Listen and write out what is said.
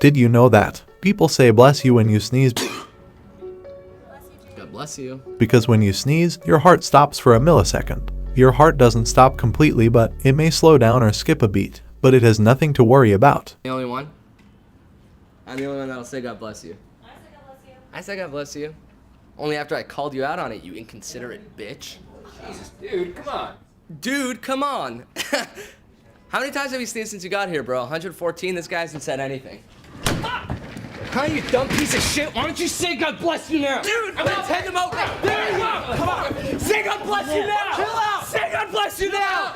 Did you know that? People say bless you when you sneeze God bless you. because when you sneeze, your heart stops for a millisecond. Your heart doesn't stop completely, but it may slow down or skip a beat. But it has nothing to worry about. The only one? I'm the only one that'll say God bless you. I said God bless you. Only after I called you out on it, you inconsiderate bitch. Jesus, dude, come on. Dude, come on. How many times have you sneezed since you got here, bro? 114? This guy hasn't said anything. Huh, you dumb piece of shit? Why don't you say God bless you now? Dude, I'm gonna take him out. There you go. Come on. Say God bless you now. Chill out. Say God bless you now.